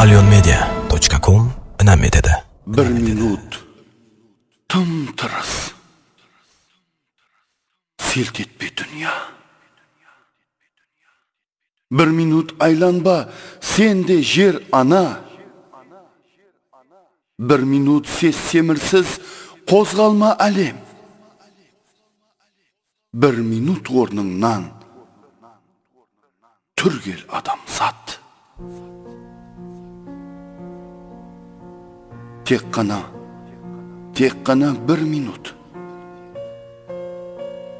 alyonmedia.com önem etedi. Bir minut tım-tırız silt etme dünya. Bir minut aylanba sende jer ana. Bir minut ses semirsiz qozg'alma alem. Bir minut o'rningdan turgil odamzod. Tek qana bir minut.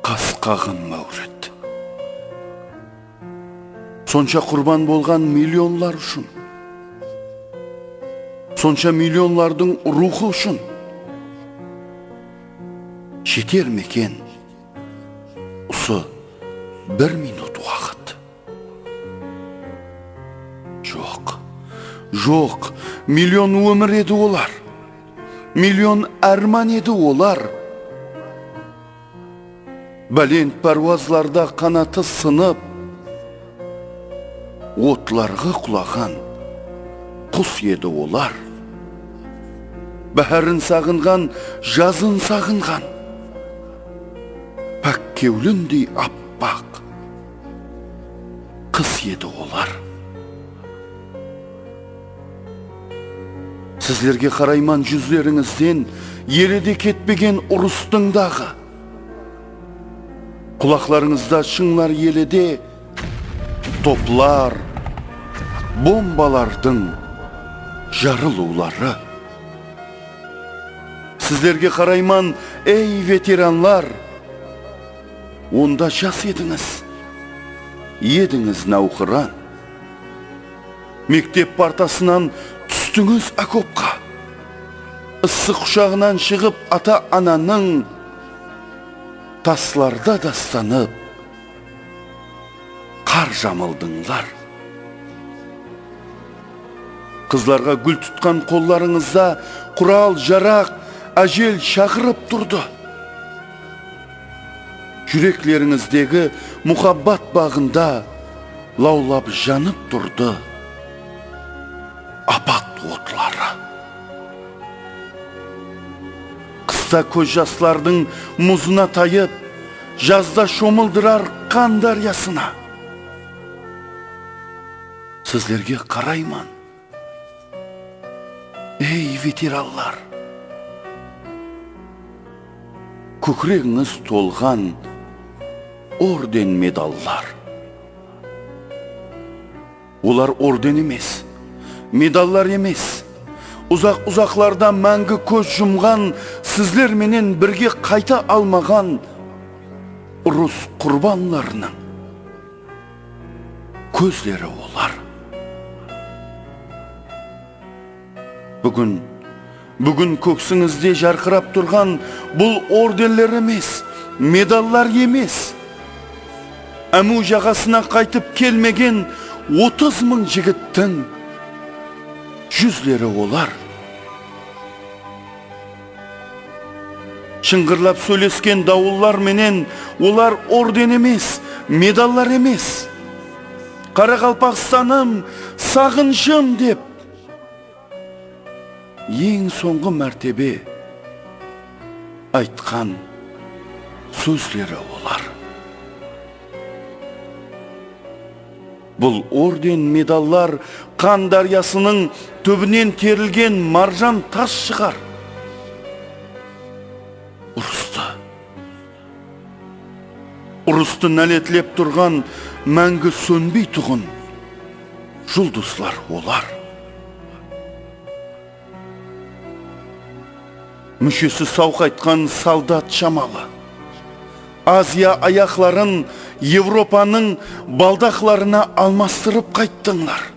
Qasqag'in mavrid. Soncha qurban bo'lgan milyonlar uchun. Soncha milyonlarning ruhi uchun. Yetermikin usu bir minut vaqt. Yo'q, milyon umr edi ular. Milyon arman edi ular. Baland parvozlarda qanoti sinib, o'tlarga qulagan qush edi ular. Baharin sag'ingan, yazin sag'ingan. Pakkevlindi appak qiz edi ular. Sizlerge qarayman yüzlerinizden yeride ketpegen urustingdagı. Kulaklarınızda şınlar yelede toplar, bombalardın jarılıuları. Sizlerge qarayman ey veteranlar, onda jas ediniz nauqıran. Mektep partasынан üstünüz akopqa. Issiq qushog'idan шығып ata-ananing taslarda dastanib qar jamildinglar. Qizlarga gul tutgan qo'llaringizda qural, jaraq, ajel chaqirib turdi. Yurekleringizdagi muhabbat bag'ında lavlab janib turdi apat otları. Qısta ko'z jaslarning muzuna tayib, жазда şomildirar qan daryasına. Sizlerge qarayman ey veteranlar. Ko'kraginiz to'lgan orden medallar. Ular orden emas, medallar emas. Uzaq-uzaqlarda мәңгі көз жұмған, sizler menen birge qayta almagan urus qurbanlarının көзлері олар. Бүгін көксіңізде жарқырап тұрған бұл орденлер емес, медаллар емес. Әму жағасына қайтып келмеген 30 мың жігіттің жүзлері олар. Шыңғырлап сөйлескен дауыллар менен олар орден емес, медаллар емес. Қарақалпақстаным, сағыншым деп ең соңғы мәртебе айтқан сөздері олар. Бұл орден, медаллар қан дариясының түбінен терілген маржан тас шығар. Ұрысты нәлетлеп тұрған мәңгі сөнбей тұғын жұлдызлар олар. Мүшесі сауқайтқан солдат шамалы. Азия аяқларын Европаның балдақларына алмастырып қайттыңлар.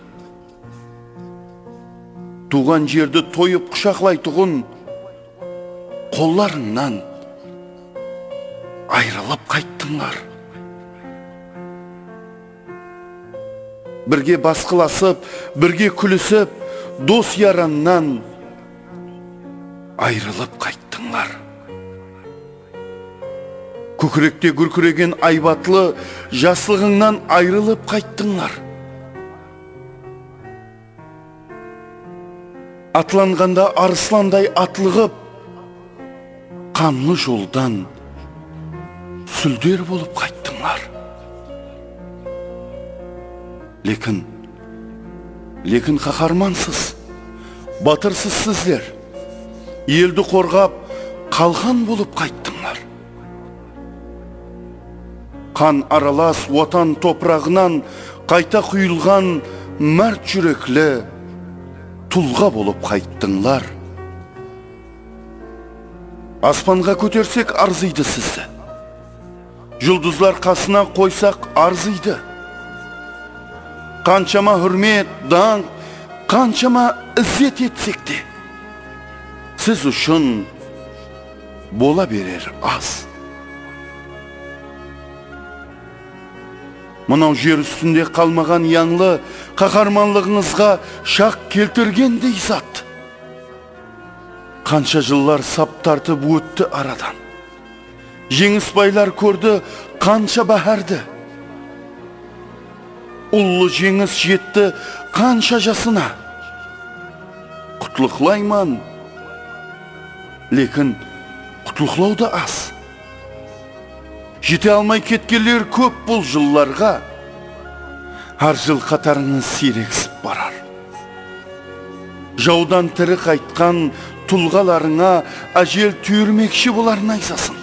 Туған жерді тойып құшақлайтұғын қолларыңнан айрылып қайттыңлар. Бірге басқыласып, бірге күлісіп, дос яраннан айрылып қайттыңлар. Көкіректе күркіреген айбатлы жаслығыңнан айрылып қайттыңлар. атланғанда арысландай атлығып, қанлы жолдан сүлдер болып қайттыңлар. Лекін қаһармансыз, батырсыз сіздер, елді қорғап, қалған болып қайттыңлар. Қан аралас отан топырағынан қайта құйылған мәрт жүреклі тұлға болып қайттыңлар. Аспанға көтерсек арзиды сізді, жұлдызлар қасына қойсақ арзиды. Қаншама хүрмет, даңқ, қаншама ізет етсек де, сіз үшін бола берер аз. Мынау жер үстінде қалмаған яңлы қаһарманлығыңызға шақ келтіргендей зат. Қанша жыллар сап тартып өтті арадан. Жеңіс байлар көрді қанша бәһәрді. Ұлы жеңіс жетті қанша жасына. Құтлықлайман, лекін құтлықлау да аз. Жете алмай кеткелер көп бұл жылларға, әр жыл қатарыңыз сирексіп барар. Жаудан тірі қайтқан тұлғаларыңа әжел түйірмекші боларын айзасын.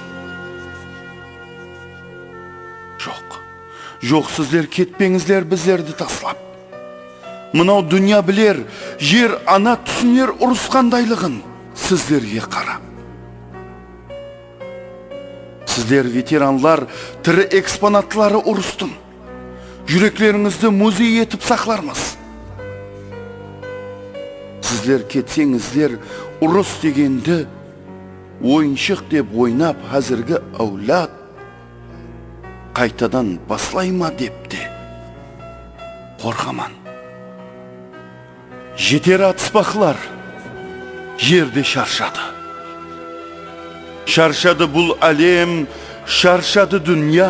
Жоқ, сіздер кетпеңіздер біздерді таслап. Мынау дүния білер, жер ана түсінер ұрысқандайлығын сіздерге қарап. Сіздер ветеранлар тірі экспонатлары ұрыстың. Жүреклеріңізді музей етіп сақлармыз. Сіздер кетсеңіздер ұрыс дегенді ойыншық деп ойнап әзіргі әулат қайтадан баслайма депті. Қорқаман. Жетер атыспақлар жерде шаршады. Шаршады бұл әлем, шаршады дүния.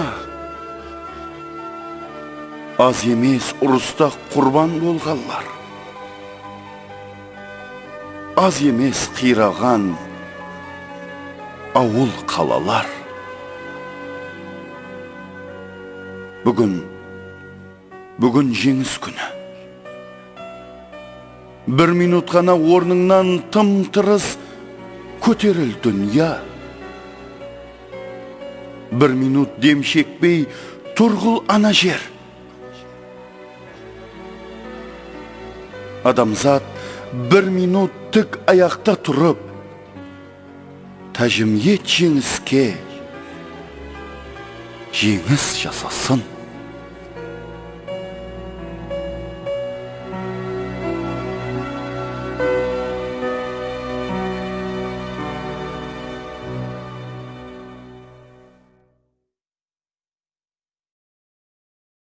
Аз емес ұрыста құрбан болғалар. Аз емес қираған ауыл қалалар. Бүгін жеңіс күні. Бір минут қана орныңнан тым-тырыс көтеріл дүния. Бір минут дем шекпей тұрғыл ана жер. Адамзат бір минут тік аяқта тұрып, тәжім ет жеңіске, жеңіс жасасын.